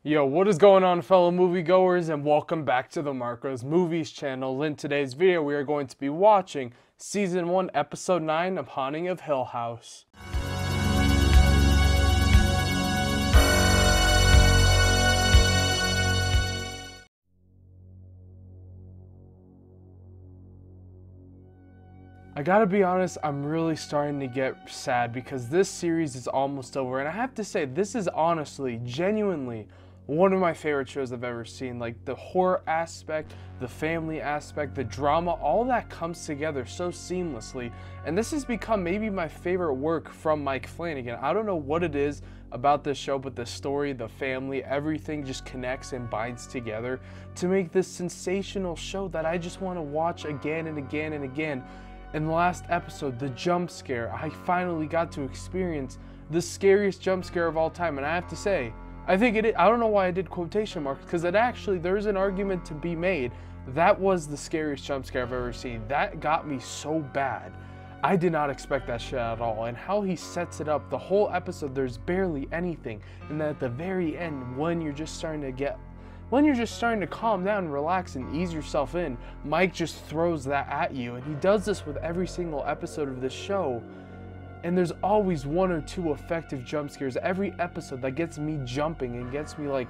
Yo, what is going on, fellow moviegoers, and welcome back to the Marco's Movies channel. In today's video, we are going to be watching Season 1, Episode 9 of Haunting of Hill House. I gotta be honest, I'm really starting to get sad because this series is almost over, and I have to say, this is honestly, genuinely, one of my favorite shows I've ever seen. Like, the horror aspect, the family aspect, the drama, all that comes together so seamlessly. And this has become maybe my favorite work from Mike Flanagan. I don't know what it is about this show, but the story, the family, everything just connects and binds together to make this sensational show that I just want to watch again and again and again. In the last episode, the jump scare, I finally got to experience the scariest jump scare of all time. And I have to say, I don't know why I did quotation marks, because there's an argument to be made. That was the scariest jump scare I've ever seen. That got me so bad. I did not expect that shit at all. And how he sets it up, the whole episode, there's barely anything. And then at the very end, when you're just starting to calm down and relax and ease yourself in, Mike just throws that at you. And he does this with every single episode of this show. And there's always one or two effective jump scares every episode that gets me jumping and gets me like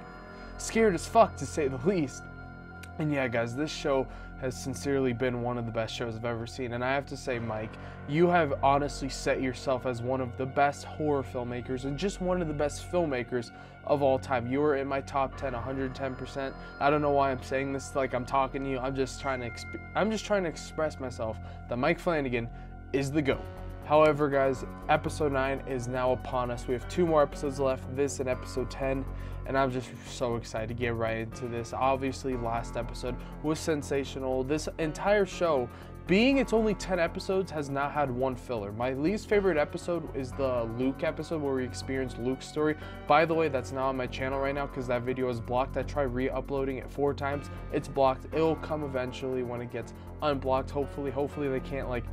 scared as fuck, to say the least. And yeah, guys, this show has sincerely been one of the best shows I've ever seen. And I have to say, Mike, you have honestly set yourself as one of the best horror filmmakers and just one of the best filmmakers of all time. You are in my top 10, 110%. I don't know why I'm saying this like I'm talking to you. I'm just trying to express myself that Mike Flanagan is the GOAT. However, guys, episode 9 is now upon us. We have 2 more episodes left, this and episode 10, and I'm just so excited to get right into this. Obviously, last episode was sensational. This entire show, being it's only 10 episodes, has not had one filler. My least favorite episode is the Luke episode where we experienced Luke's story. By the way, that's not on my channel right now because that video is blocked. I tried re-uploading it 4 times. It's blocked. It'll come eventually when it gets unblocked. Hopefully they can't like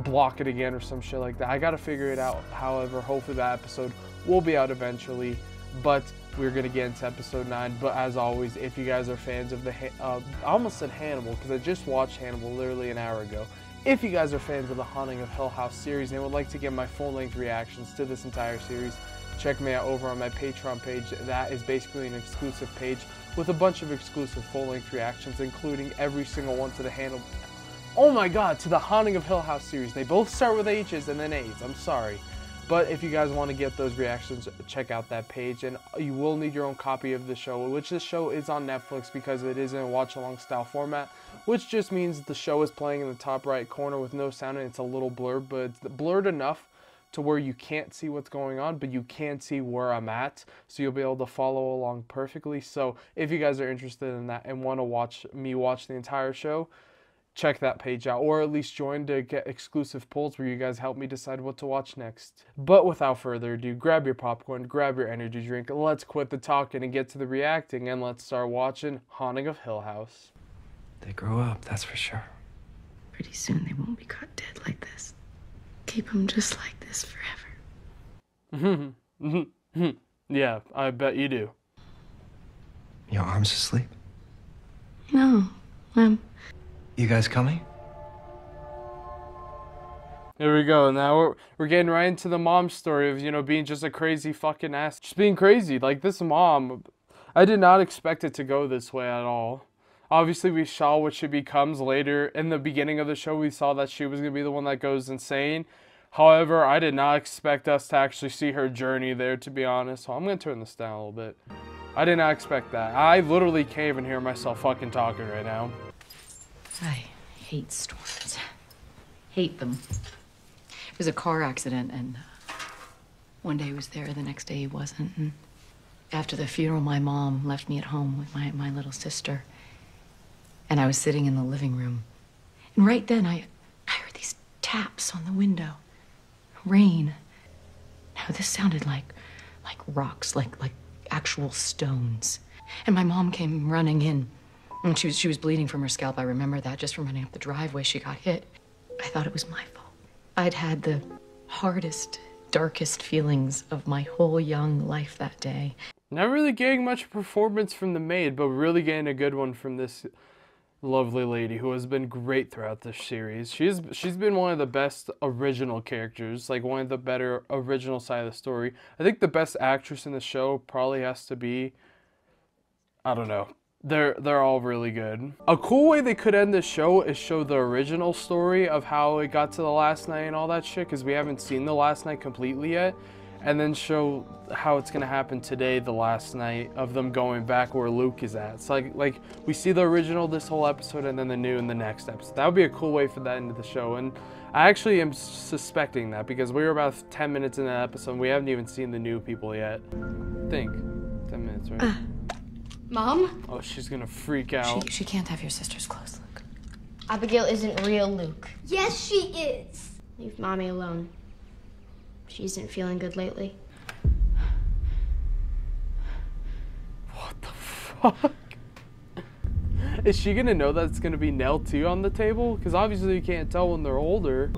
block it again or some shit like that. I gotta figure it out. However, hopefully that episode will be out eventually. But we're gonna get into episode 9. But as always, if you guys are fans of I almost said Hannibal because I just watched Hannibal literally an hour ago. If you guys are fans of the Haunting of Hill House series and would like to get my full-length reactions to this entire series, check me out over on my Patreon page. That is basically an exclusive page with a bunch of exclusive full-length reactions, including every single one to the Hannibal. Oh my god, to the Haunting of Hill House series. They both start with H's and then A's. I'm sorry. But if you guys want to get those reactions, check out that page. And you will need your own copy of the show, which this show is on Netflix because it is in a watch-along style format, which just means the show is playing in the top right corner with no sound and it's a little blurred, but it's blurred enough to where you can't see what's going on, but you can see where I'm at, so you'll be able to follow along perfectly. So if you guys are interested in that and want to watch the entire show, check that page out, or at least join to get exclusive polls where you guys help me decide what to watch next. But without further ado, grab your popcorn, grab your energy drink, let's quit the talking and get to the reacting, and let's start watching Haunting of Hill House. They grow up, that's for sure. Pretty soon they won't be caught dead like this. Keep them just like this forever. Yeah, I bet you do. Your arm's asleep? No, You guys coming? Here we go. Now we're getting right into the mom story of, you know, being just a crazy fucking ass. Just being crazy. Like, this mom, I did not expect it to go this way at all. Obviously, we saw what she becomes later. In the beginning of the show, we saw that she was going to be the one that goes insane. However, I did not expect us to actually see her journey there, to be honest. So I'm going to turn this down a little bit. I did not expect that. I literally can't even hear myself fucking talking right now. I hate storms. Hate them. It was a car accident, and one day he was there, the next day he wasn't. And after the funeral, my mom left me at home with my little sister. And I was sitting in the living room. And right then, I heard these taps on the window. Rain. Now, this sounded like rocks, like actual stones. And my mom came running in. And she was bleeding from her scalp. I remember that just from running up the driveway. She got hit. I thought it was my fault. I'd had the hardest, darkest feelings of my whole young life that day. Not really getting much performance from the maid, but really getting a good one from this lovely lady who has been great throughout this series. She's been one of the best original characters, like one of the better original side of the story. I think the best actress in the show probably has to be, I don't know. They're all really good. A cool way they could end this show is show the original story of how it got to the last night and all that shit, because we haven't seen the last night completely yet. And then show how it's gonna happen today, the last night, of them going back where Luke is at. It's like we see the original this whole episode and then the new in the next episode. That would be a cool way for that into the show. And I actually am suspecting that because we were about 10 minutes in the episode and we haven't even seen the new people yet. I think 10 minutes, right? Mom? Oh, she's gonna freak out. She can't have your sister's clothes, Luke. Abigail isn't real, Luke. Yes, she is. Leave Mommy alone. She isn't feeling good lately. What the fuck? Is she gonna know that it's gonna be Nell too on the table? Because obviously you can't tell when they're older.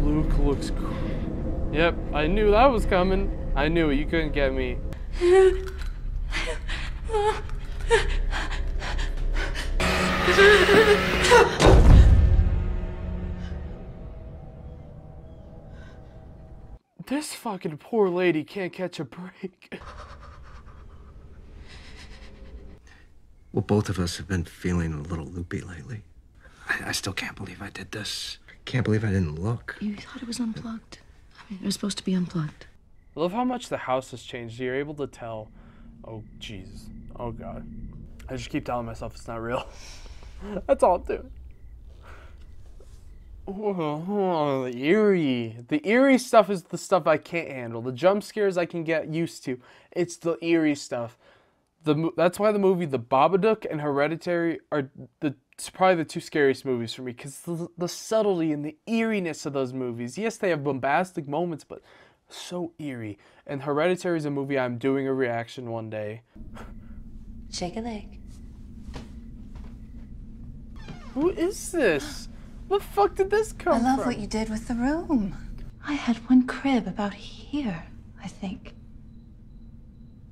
Luke looks cool. Yep, I knew that was coming. I knew it. You couldn't get me. This fucking poor lady can't catch a break. Well, both of us have been feeling a little loopy lately. I still can't believe I did this. Can't believe I didn't look. You thought it was unplugged. I mean, it was supposed to be unplugged. I love how much the house has changed. You're able to tell. Oh, Jesus. Oh, God. I just keep telling myself it's not real. That's all I'm doing. Oh, the eerie. The eerie stuff is the stuff I can't handle. The jump scares I can get used to. It's the eerie stuff. That's why the movie The Babadook and Hereditary are probably the two scariest movies for me, because the subtlety and the eeriness of those movies. Yes, they have bombastic moments, but so eerie. And Hereditary is a movie I'm doing a reaction one day. Shake a leg. Who is this? Where the fuck did this come from? I love what you did with the room. I had one crib about here, I think.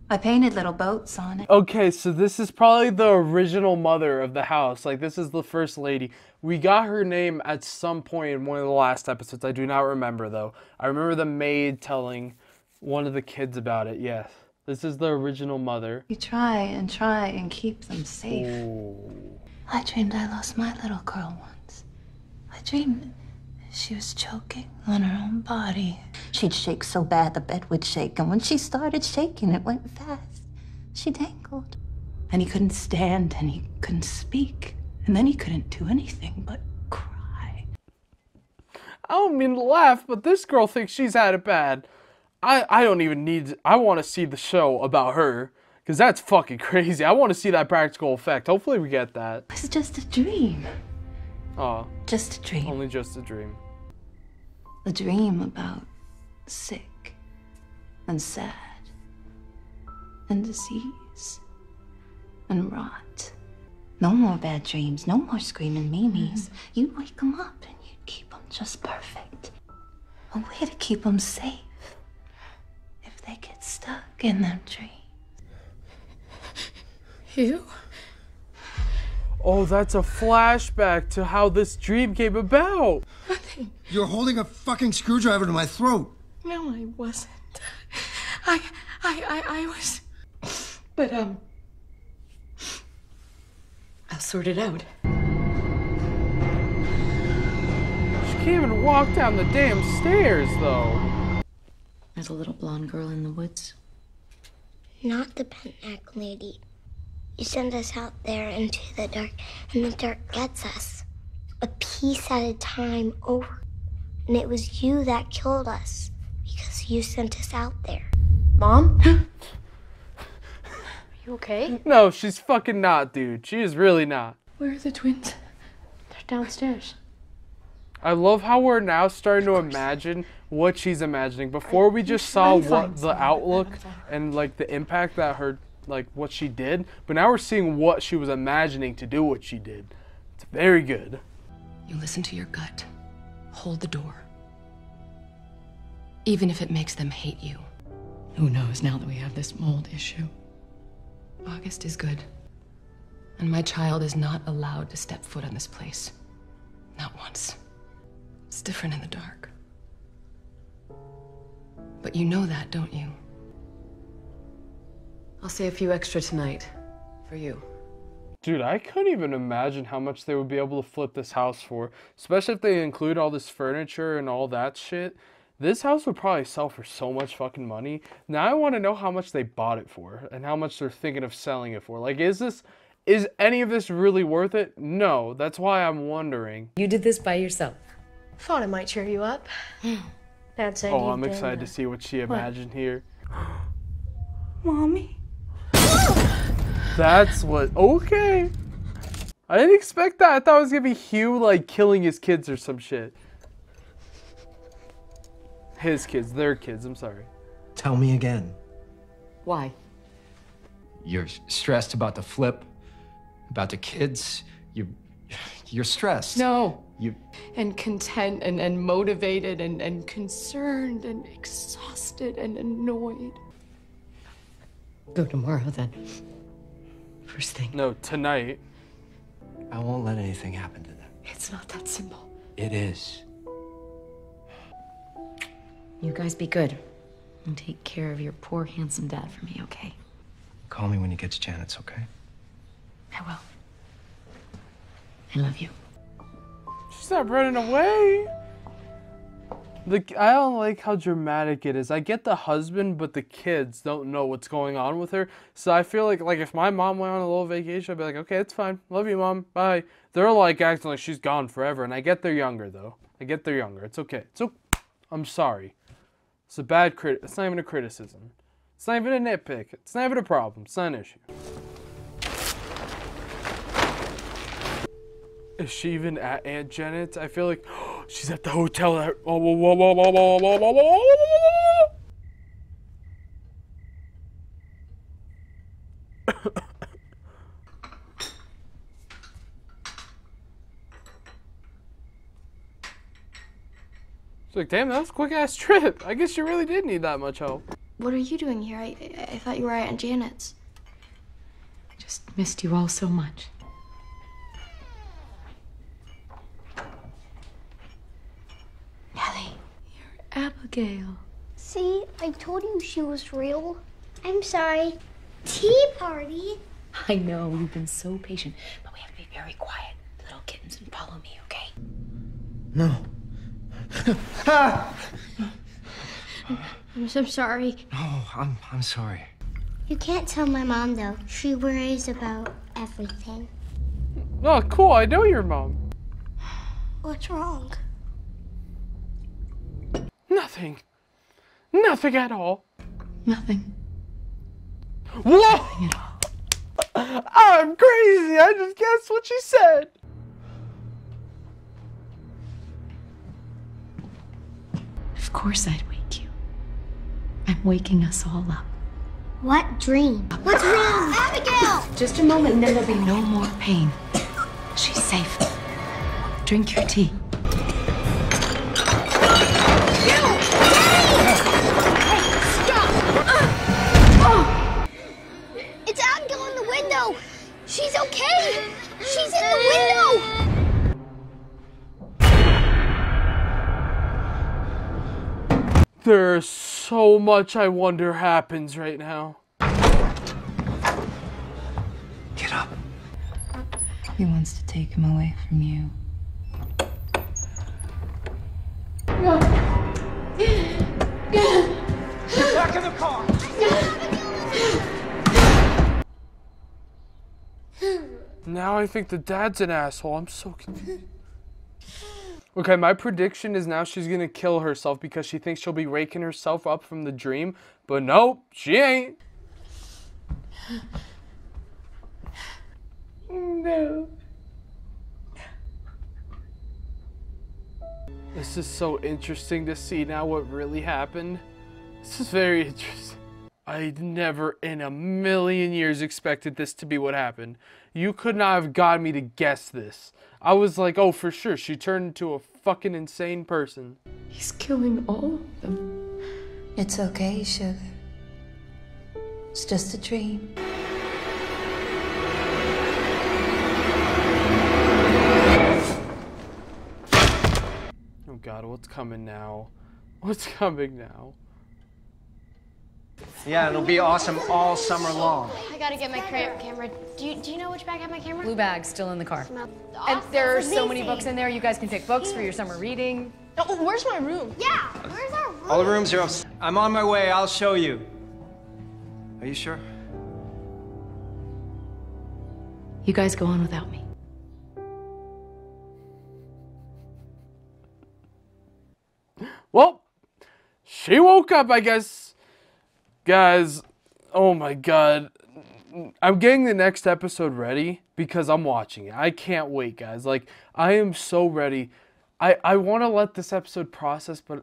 I painted little boats on it. Okay, so this is probably the original mother of the house. Like, this is the first lady. We got her name at some point in one of the last episodes. I do not remember, though. I remember the maid telling one of the kids about it. Yes, this is the original mother. You try and keep them safe. Ooh. I dreamed I lost my little girl once. I dreamed she was choking on her own body. She'd shake so bad the bed would shake, and when she started shaking, it went fast. She dangled. And he couldn't stand, and he couldn't speak. And then he couldn't do anything but cry. I don't mean to laugh, but this girl thinks she's had it bad. I don't even need... I want to see the show about her, because that's fucking crazy. I want to see that practical effect. Hopefully we get that. It was just a dream. Oh. Just a dream. Only just a dream. A dream about sick and sad and disease and rot. No more bad dreams, no more screaming Meemies. You'd wake them up and you'd keep them just perfect. A way to keep them safe if they get stuck in them dreams. You? Oh, that's a flashback to how this dream came about. Nothing. You're holding a fucking screwdriver to my throat. No, I wasn't. I was. But, I'll sort it out. She can't even walk down the damn stairs, though. There's a little blonde girl in the woods. Not the bent neck lady. You send us out there into the dark, and the dark gets us. A piece at a time over. And it was you that killed us, because you sent us out there. Mom? Are you okay? No, she's fucking not, dude. She is really not. Where are the twins? They're downstairs. I love how we're now starting to imagine what she's imagining. Before we just saw what the outlook and like the impact that her, like what she did, but now we're seeing what she was imagining to do what she did. It's very good. You listen to your gut. Hold the door. Even if it makes them hate you. Who knows now that we have this mold issue? August is good. And my child is not allowed to step foot in this place. Not once. It's different in the dark. But you know that, don't you? I'll say a few extra tonight. For you. Dude, I couldn't even imagine how much they would be able to flip this house for. Especially if they include all this furniture and all that shit. This house would probably sell for so much fucking money. Now I want to know how much they bought it for. And how much they're thinking of selling it for. Like, is any of this really worth it? No. That's why I'm wondering. You did this by yourself. Thought it might cheer you up. Dad said Oh, I'm excited to see what she imagined here. Mommy? That's what... Okay. I didn't expect that. I thought it was going to be Hugh, like, killing his kids or some shit. His kids. Their kids. I'm sorry. Tell me again. Why? You're stressed about the flip, about the kids. You're stressed. No. You... And content and motivated and concerned and exhausted and annoyed. Go tomorrow then. First thing. No, tonight. I won't let anything happen to them. It's not that simple. It is. You guys be good. And take care of your poor, handsome dad for me, okay? Call me when you get to Janet's, okay? I will. I love you. She's not running away. I don't like how dramatic it is. I get the husband, but the kids don't know what's going on with her. So I feel like if my mom went on a little vacation, I'd be like, okay, it's fine. Love you, Mom. Bye. They're like acting like she's gone forever. And I get they're younger, though. I get they're younger. It's okay. I'm sorry. It's a bad It's not even a criticism. It's not even a nitpick. It's not even a problem. It's not an issue. Is she even at Aunt Janet's? I feel like she's at the hotel. It's like, damn, that was a quick-ass trip. I guess you really did need that much help. What are you doing here? I thought you were at Aunt Janet's. I just missed you all so much. Nellie. You're Abigail. See, I told you she was real. I'm sorry. Tea party? I know, you've been so patient, but we have to be very quiet, little kittens, and follow me, okay? No. I'm so sorry. No, I'm sorry. You can't tell my mom, though. She worries about everything. Oh, cool. I know your mom. What's wrong? Nothing. Nothing at all. Nothing. Whoa! Nothing at all. I'm crazy. I just guessed what she said. Of course I'd wake you. I'm waking us all up. What dream? What's wrong? Abigail! Just a moment and then there'll be no more pain. She's safe. Drink your tea. It's Abigail in the window! She's okay! She's in the window! There's so much I wonder happens right now. Get up. He wants to take him away from you. Get back in the car. Now I think the dad's an asshole. I'm so confused. Okay, my prediction is now she's gonna kill herself because she thinks she'll be waking herself up from the dream. But nope, she ain't. No. This is so interesting to see now what really happened. This is very interesting. I never in a million years expected this to be what happened. You could not have got me to guess this. I was like, oh, for sure, she turned into a fucking insane person. He's killing all of them. It's okay, sugar. It's just a dream. Oh God, what's coming now? What's coming now? Yeah, it'll be awesome all summer long. I gotta get my camera. Do you know which bag had my camera? Blue bag's still in the car. Awesome. And there are so many books in there. You guys can pick books for your summer reading. Oh, where's my room? Yeah, where's our room? All the rooms are upstairs. I'm on my way. I'll show you. Are you sure? You guys go on without me. Well, she woke up, I guess. Guys, oh my God. I'm getting the next episode ready because I'm watching it. I can't wait, guys. Like, I am so ready. I want to let this episode process, but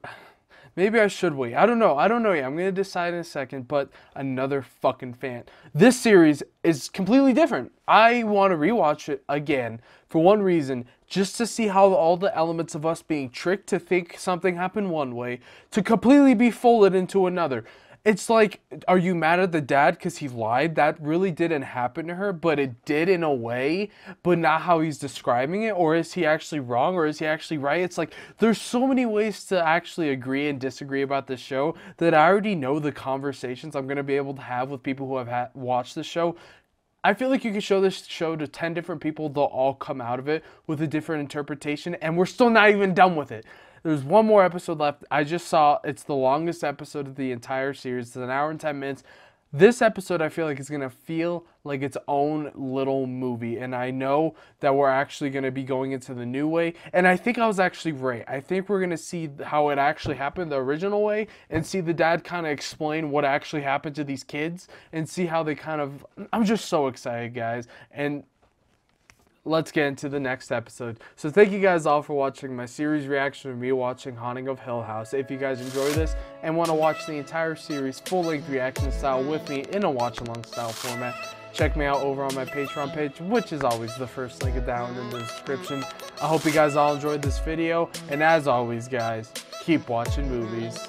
maybe I should wait. I don't know yet. I'm going to decide in a second, but another fucking fan. This series is completely different. I want to rewatch it again for one reason, just to see how all the elements of us being tricked to think something happened one way to completely be folded into another. It's like, are you mad at the dad because he lied? That really didn't happen to her, but it did in a way, but not how he's describing it. Or is he actually wrong, or is he actually right? It's like, there's so many ways to actually agree and disagree about this show that I already know the conversations I'm going to be able to have with people who have watched the show. I feel like you could show this show to 10 different people. They'll all come out of it with a different interpretation, and we're still not even done with it. There's one more episode left. I just saw it's the longest episode of the entire series. It's 1 hour and 10 minutes. This episode, I feel like, is going to feel like its own little movie. And I know that we're actually going to be going into the new way. And I think I was actually right. I think we're going to see how it actually happened the original way and see the dad kind of explain what actually happened to these kids and see how they kind of... I'm just so excited, guys. And let's get into the next episode. So thank you guys all for watching my series reaction of me watching Haunting of Hill House. If you guys enjoy this and want to watch the entire series full-length reaction style with me in a watch-along style format, check me out over on my Patreon page, which is always the first link down in the description. I hope you guys all enjoyed this video, and as always, guys, keep watching movies.